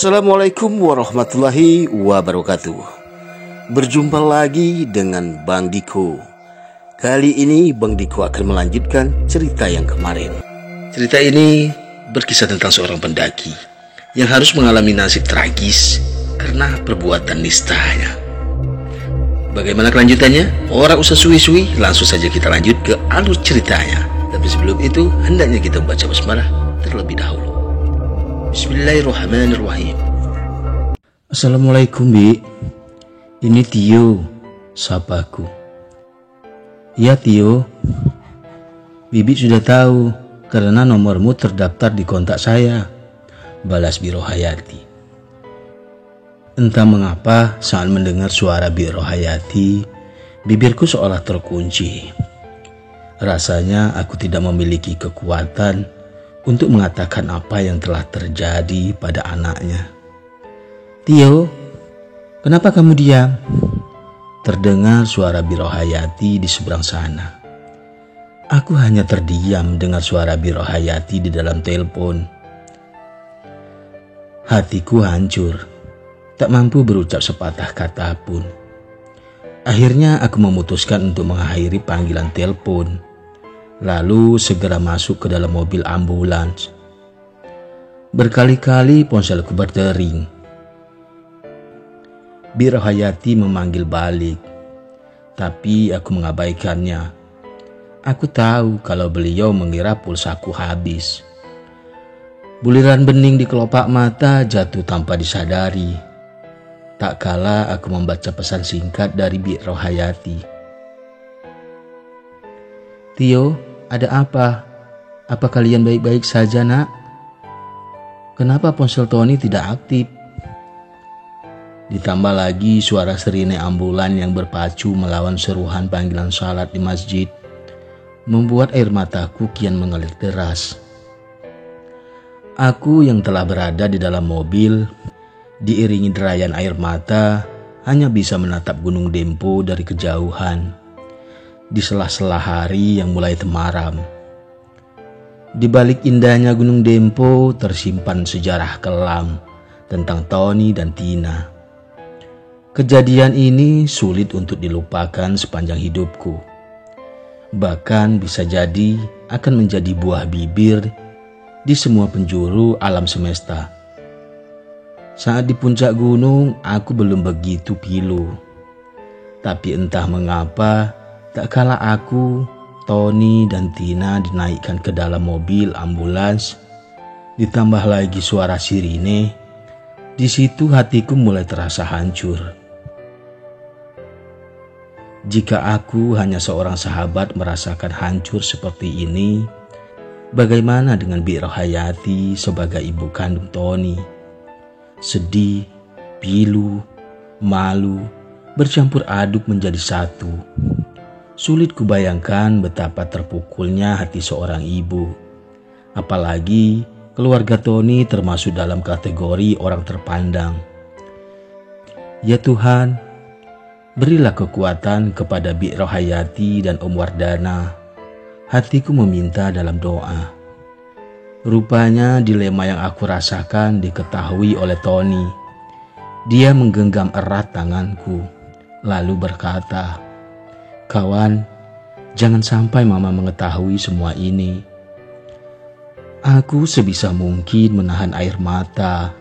Assalamualaikum warahmatullahi wabarakatuh. Berjumpa lagi dengan Bang Diko. Kali ini Bang Diko akan melanjutkan cerita yang kemarin. Cerita ini berkisah tentang seorang pendaki yang harus mengalami nasib tragis karena perbuatan nistanya. Bagaimana kelanjutannya? Orang usah suwi-suwi, langsung saja kita lanjut ke alur ceritanya. Tapi sebelum itu, hendaknya kita membaca basmalah terlebih dahulu. Bismillahirrahmanirrahim. Assalamualaikum, Bi. Ini Tio, sapaku. Ya, Tio. Bibi sudah tahu karena nomormu terdaftar di kontak saya, balas Bi Rohayati. Entah mengapa saat mendengar suara Bi Rohayati, bibirku seolah terkunci. Rasanya aku tidak memiliki kekuatan untuk mengatakan apa yang telah terjadi pada anaknya. Tio, kenapa kamu diam? Terdengar suara Bi Rohayati di seberang sana. Aku hanya terdiam dengar suara Bi Rohayati di dalam telepon. Hatiku hancur, tak mampu berucap sepatah kata pun. Akhirnya aku memutuskan untuk mengakhiri panggilan telepon, lalu segera masuk ke dalam mobil ambulans. Berkali-kali ponselku berdering. Bi Rohayati memanggil balik, tapi aku mengabaikannya. Aku tahu kalau beliau mengira pulsaku habis. Buliran bening di kelopak mata jatuh tanpa disadari. Tak kala aku membaca pesan singkat dari Bi Rohayati. Tio, ada apa? Apa kalian baik-baik saja, Nak? Kenapa ponsel Tony tidak aktif? Ditambah lagi suara sirine ambulan yang berpacu melawan seruan panggilan salat di masjid, membuat air mataku kian mengalir deras. Aku yang telah berada di dalam mobil, diiringi derayan air mata, hanya bisa menatap Gunung Dempo dari kejauhan, di sela-sela hari yang mulai temaram. Di balik indahnya Gunung Dempo tersimpan sejarah kelam tentang Tony dan Tina. Kejadian ini sulit untuk dilupakan sepanjang hidupku. Bahkan bisa jadi akan menjadi buah bibir di semua penjuru alam semesta. Saat di puncak gunung, aku belum begitu pilu. Tapi entah mengapa, tak kala aku, Tony, dan Tina dinaikkan ke dalam mobil ambulans, ditambah lagi suara sirine, di situ hatiku mulai terasa hancur. Jika aku hanya seorang sahabat merasakan hancur seperti ini, bagaimana dengan Bi Rohayati sebagai ibu kandung Tony? Sedih, pilu, malu, bercampur aduk menjadi satu. Sulit kubayangkan betapa terpukulnya hati seorang ibu. Apalagi keluarga Tony termasuk dalam kategori orang terpandang. Ya Tuhan, berilah kekuatan kepada Bi Rohayati dan Om Wardana. Hatiku meminta dalam doa. Rupanya dilema yang aku rasakan diketahui oleh Tony. Dia menggenggam erat tanganku, lalu berkata, "Kawan, jangan sampai Mama mengetahui semua ini." Aku sebisa mungkin menahan air mata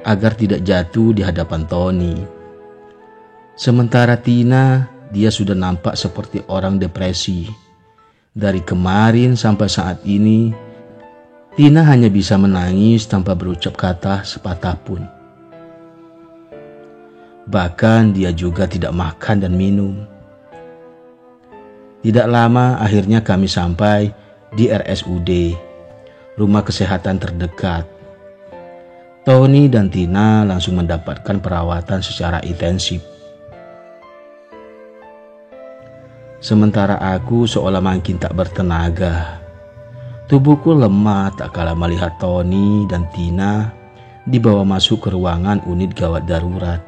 agar tidak jatuh di hadapan Tony. Sementara Tina, dia sudah nampak seperti orang depresi. Dari kemarin sampai saat ini, Tina hanya bisa menangis tanpa berucap kata sepatah pun. Bahkan dia juga tidak makan dan minum. Tidak lama akhirnya kami sampai di RSUD, rumah kesehatan terdekat. Tony dan Tina langsung mendapatkan perawatan secara intensif. Sementara aku seolah makin tak bertenaga. Tubuhku lemah tak kala melihat Tony dan Tina dibawa masuk ke ruangan unit gawat darurat.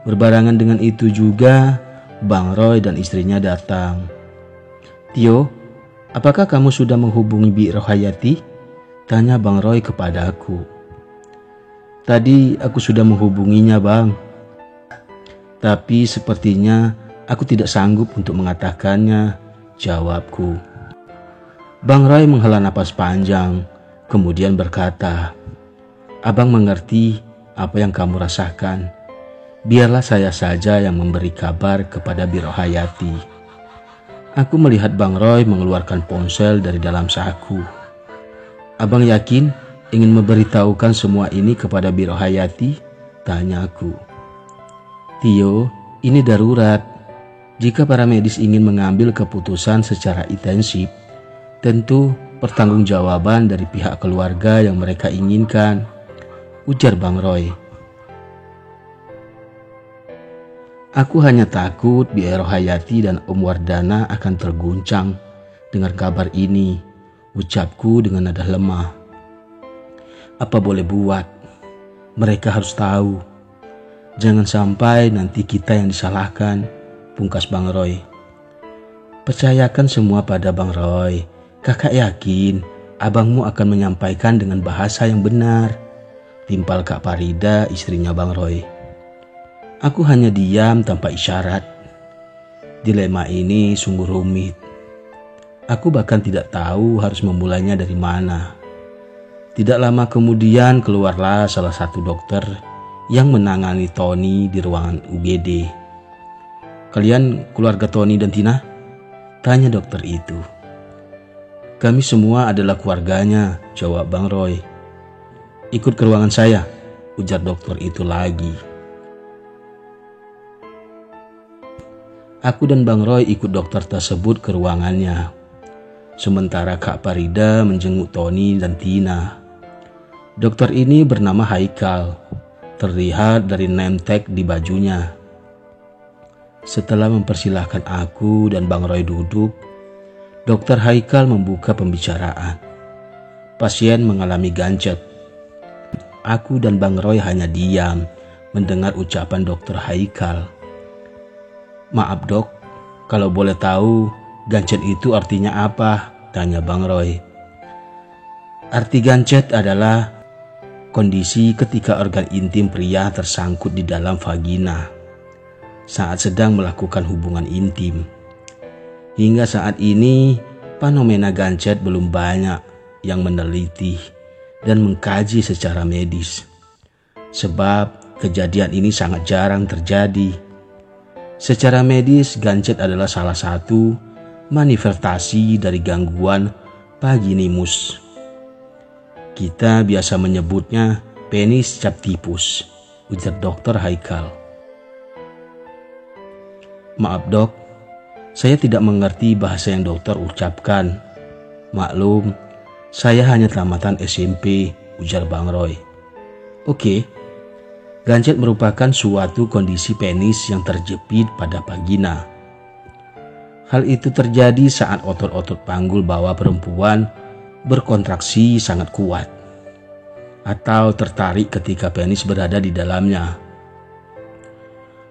Berbarengan dengan itu juga, Bang Roy dan istrinya datang. Tio, apakah kamu sudah menghubungi Bi Rohayati? Tanya Bang Roy kepadaku. Tadi aku sudah menghubunginya, Bang. Tapi sepertinya aku tidak sanggup untuk mengatakannya, jawabku. Bang Roy menghela napas panjang, kemudian berkata, "Abang mengerti apa yang kamu rasakan. Biarlah saya saja yang memberi kabar kepada Bi Rohayati." Aku melihat Bang Roy mengeluarkan ponsel dari dalam saku. "Abang yakin ingin memberitahukan semua ini kepada Bi Rohayati?" tanyaku. "Tio, ini darurat. Jika para medis ingin mengambil keputusan secara intensif, tentu pertanggungjawaban dari pihak keluarga yang mereka inginkan," ujar Bang Roy. "Aku hanya takut Bi Rohayati dan Om Wardana akan terguncang dengan kabar ini," ucapku dengan nada lemah. "Apa boleh buat? Mereka harus tahu. Jangan sampai nanti kita yang disalahkan," pungkas Bang Roy. "Percayakan semua pada Bang Roy. Kakak yakin abangmu akan menyampaikan dengan bahasa yang benar," timpal Kak Farida, istrinya Bang Roy. Aku hanya diam tanpa isyarat. Dilema ini sungguh rumit. Aku bahkan tidak tahu harus memulainya dari mana. Tidak lama kemudian keluarlah salah satu dokter yang menangani Tony di ruangan UGD. "Kalian keluarga Tony dan Tina?" tanya dokter itu. "Kami semua adalah keluarganya," jawab Bang Roy. "Ikut ke ruangan saya," ujar dokter itu lagi. Aku dan Bang Roy ikut dokter tersebut ke ruangannya. Sementara Kak Farida menjenguk Tony dan Tina. Dokter ini bernama Haikal, terlihat dari name tag di bajunya. Setelah mempersilahkan aku dan Bang Roy duduk, Dokter Haikal membuka pembicaraan. Pasien mengalami gancet. Aku dan Bang Roy hanya diam mendengar ucapan Dokter Haikal. "Maaf dok, kalau boleh tahu gancet itu artinya apa?" tanya Bang Roy. "Arti gancet adalah kondisi ketika organ intim pria tersangkut di dalam vagina saat sedang melakukan hubungan intim. Hingga saat ini, fenomena gancet belum banyak yang meneliti dan mengkaji secara medis. Sebab kejadian ini sangat jarang terjadi. Secara medis, gancet adalah salah satu manifestasi dari gangguan vaginismus. Kita biasa menyebutnya penis cap tipus, ujar Dokter Haikal. "Maaf dok, saya tidak mengerti bahasa yang dokter ucapkan. Maklum, saya hanya tamatan SMP," ujar Bang Roy. "Oke. Gancet merupakan suatu kondisi penis yang terjepit pada vagina. Hal itu terjadi saat otot-otot panggul bawah perempuan berkontraksi sangat kuat atau tertarik ketika penis berada di dalamnya.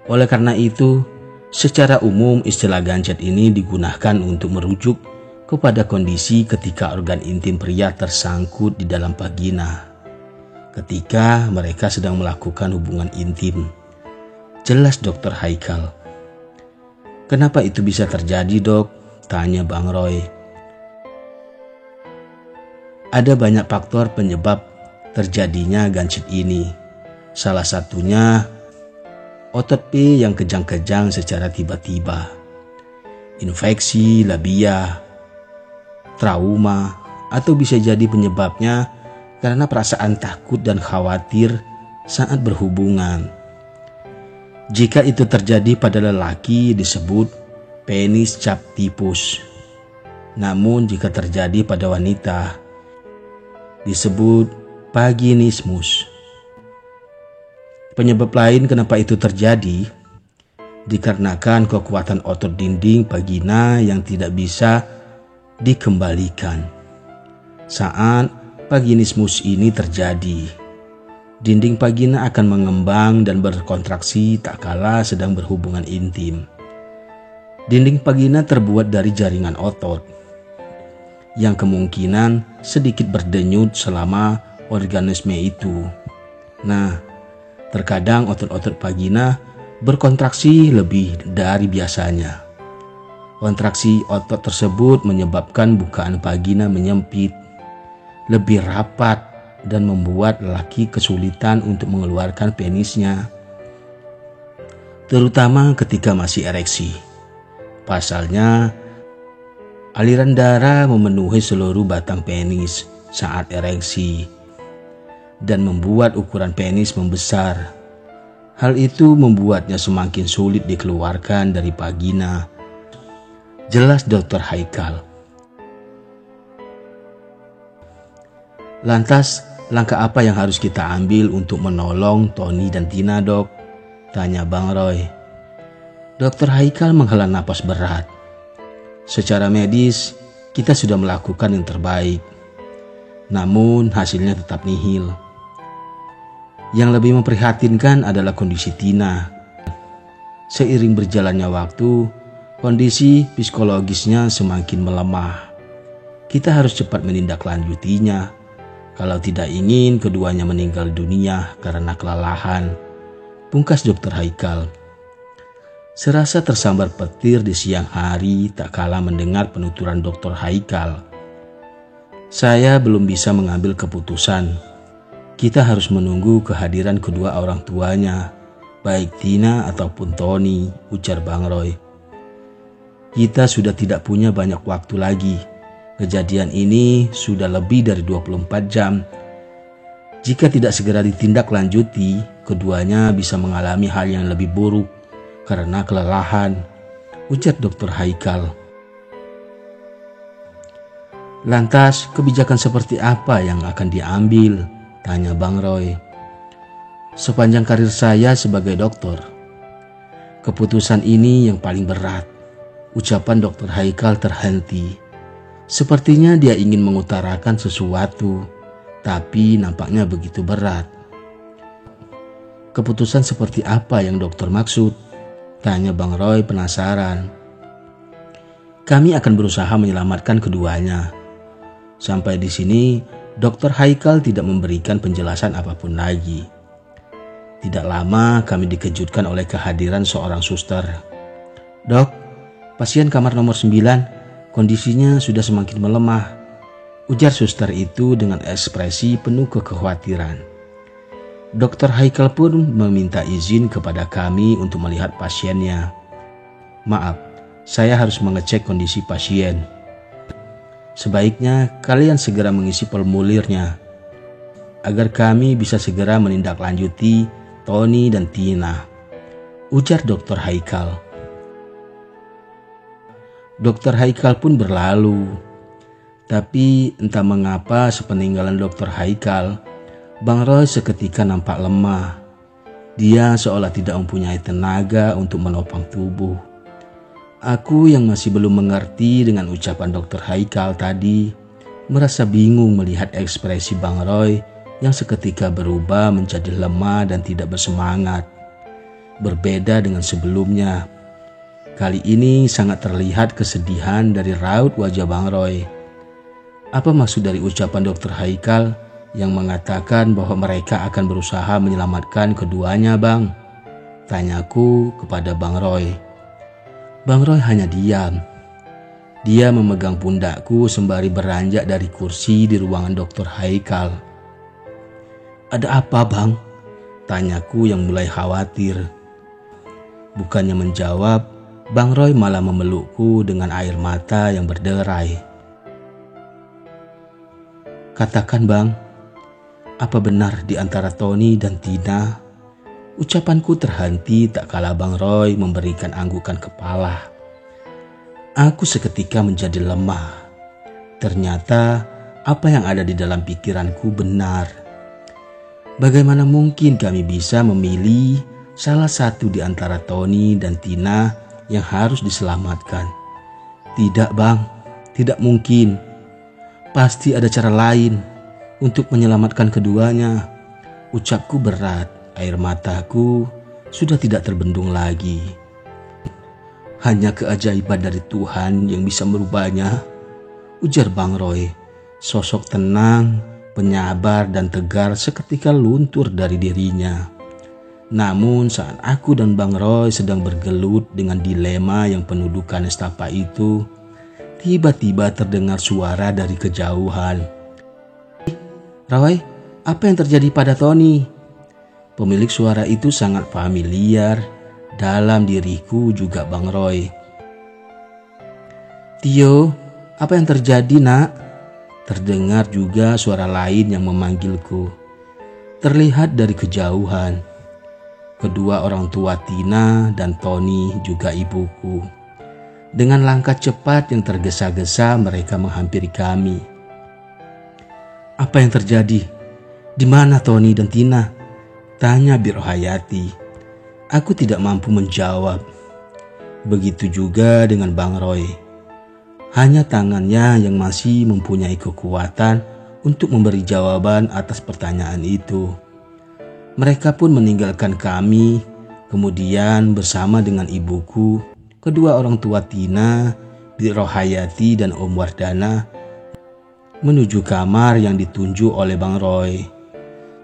Oleh karena itu, secara umum istilah gancet ini digunakan untuk merujuk kepada kondisi ketika organ intim pria tersangkut di dalam vagina ketika mereka sedang melakukan hubungan intim," jelas Dokter Haikal. "Kenapa itu bisa terjadi dok?" tanya Bang Roy. "Ada banyak faktor penyebab terjadinya gancet ini. Salah satunya otot P yang kejang-kejang secara tiba-tiba, infeksi labia, trauma, atau bisa jadi penyebabnya karena perasaan takut dan khawatir saat berhubungan. Jika itu terjadi pada lelaki disebut penis cap tipus. Namun jika terjadi pada wanita disebut vaginismus. Penyebab lain kenapa itu terjadi dikarenakan kekuatan otot dinding vagina yang tidak bisa dikembalikan. Saat vaginismus ini terjadi, dinding vagina akan mengembang dan berkontraksi tak kala sedang berhubungan intim. Dinding vagina terbuat dari jaringan otot yang kemungkinan sedikit berdenyut selama organisme itu. Nah, terkadang otot-otot vagina berkontraksi lebih dari biasanya. Kontraksi otot tersebut menyebabkan bukaan vagina menyempit, lebih rapat, dan membuat lelaki kesulitan untuk mengeluarkan penisnya, terutama ketika masih ereksi. Pasalnya, aliran darah memenuhi seluruh batang penis saat ereksi dan membuat ukuran penis membesar. Hal itu membuatnya semakin sulit dikeluarkan dari vagina. Jelas Dr. Haikal. Lantas, langkah apa yang harus kita ambil untuk menolong Tony dan Tina, Dok? Tanya Bang Roy. Dr. Haikal menghela napas berat. Secara medis, kita sudah melakukan yang terbaik. Namun hasilnya tetap nihil. Yang lebih memprihatinkan adalah kondisi Tina. Seiring berjalannya waktu, kondisi psikologisnya semakin melemah. Kita harus cepat menindaklanjutinya. Kalau tidak ingin keduanya meninggal dunia karena kelelahan, pungkas Dr. Haikal. Serasa tersambar petir di siang hari tak kalah mendengar penuturan Dr. Haikal. Saya belum bisa mengambil keputusan. Kita harus menunggu kehadiran kedua orang tuanya, baik Tina ataupun Tony, ujar Bang Roy. Kita sudah tidak punya banyak waktu lagi. Kejadian ini sudah lebih dari 24 jam. Jika tidak segera ditindaklanjuti, keduanya bisa mengalami hal yang lebih buruk karena kelelahan, ujar Dr. Haikal. Lantas, kebijakan seperti apa yang akan diambil? Tanya Bang Roy. Sepanjang karir saya sebagai dokter, keputusan ini yang paling berat. Ucapan Dr. Haikal terhenti. Sepertinya dia ingin mengutarakan sesuatu, tapi nampaknya begitu berat. Keputusan seperti apa yang dokter maksud? Tanya Bang Roy penasaran. Kami akan berusaha menyelamatkan keduanya. Sampai di sini, Dr. Haikal tidak memberikan penjelasan apapun lagi. Tidak lama kami dikejutkan oleh kehadiran seorang suster. Dok, pasien kamar nomor 9. Kondisinya sudah semakin melemah, ujar suster itu dengan ekspresi penuh kekhawatiran. Dr. Haikal pun meminta izin kepada kami untuk melihat pasiennya. Maaf, saya harus mengecek kondisi pasien. Sebaiknya kalian segera mengisi formulirnya, agar kami bisa segera menindaklanjuti Tony dan Tina, ujar Dr. Haikal. Dr. Haikal pun berlalu. Tapi entah mengapa sepeninggalan Dr. Haikal, Bang Roy seketika nampak lemah. Dia seolah tidak mempunyai tenaga untuk menopang tubuh. Aku yang masih belum mengerti dengan ucapan Dr. Haikal tadi, merasa bingung melihat ekspresi Bang Roy yang seketika berubah menjadi lemah dan tidak bersemangat. Berbeda dengan sebelumnya. Kali ini sangat terlihat kesedihan dari raut wajah Bang Roy. Apa maksud dari ucapan Dr. Haikal yang mengatakan bahwa mereka akan berusaha menyelamatkan keduanya, Bang? Tanyaku kepada Bang Roy. Bang Roy hanya diam. Dia memegang pundakku sembari beranjak dari kursi di ruangan Dr. Haikal. Ada apa, Bang? Tanyaku yang mulai khawatir. Bukannya menjawab, Bang Roy malah memelukku dengan air mata yang berderai. Katakan, Bang, apa benar di antara Tony dan Tina? Ucapanku terhenti tak kala Bang Roy memberikan anggukan kepala. Aku seketika menjadi lemah. Ternyata apa yang ada di dalam pikiranku benar. Bagaimana mungkin kami bisa memilih salah satu di antara Tony dan Tina yang harus diselamatkan? Tidak, Bang, tidak mungkin. Pasti ada cara lain untuk menyelamatkan keduanya. Ucapku berat, air mataku sudah tidak terbendung lagi. Hanya keajaiban dari Tuhan yang bisa merubahnya, ujar Bang Roy. Sosok tenang penyabar dan tegar seketika luntur dari dirinya. Namun saat aku dan Bang Roy sedang bergelut dengan dilema yang penuh duka nestapa itu, tiba-tiba terdengar suara dari kejauhan. "Roy, apa yang terjadi pada Tony?" Pemilik suara itu sangat familiar dalam diriku juga Bang Roy. "Tio, apa yang terjadi, Nak?" Terdengar juga suara lain yang memanggilku. Terlihat dari kejauhan. Kedua orang tua Tina dan Tony juga ibuku. Dengan langkah cepat yang tergesa-gesa mereka menghampiri kami. "Apa yang terjadi? Di mana Tony dan Tina?" tanya Bi Rohayati. Aku tidak mampu menjawab. Begitu juga dengan Bang Roy. Hanya tangannya yang masih mempunyai kekuatan untuk memberi jawaban atas pertanyaan itu. Mereka pun meninggalkan kami, kemudian bersama dengan ibuku, kedua orang tua Tina, Bi Rohayati dan Om Wardana menuju kamar yang ditunjuk oleh Bang Roy.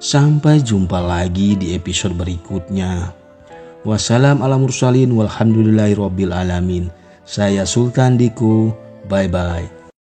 Sampai jumpa lagi di episode berikutnya. Wassalam ala mursalin walhamdulillahi rabbil alamin. Saya Sultan Diku. Bye-bye.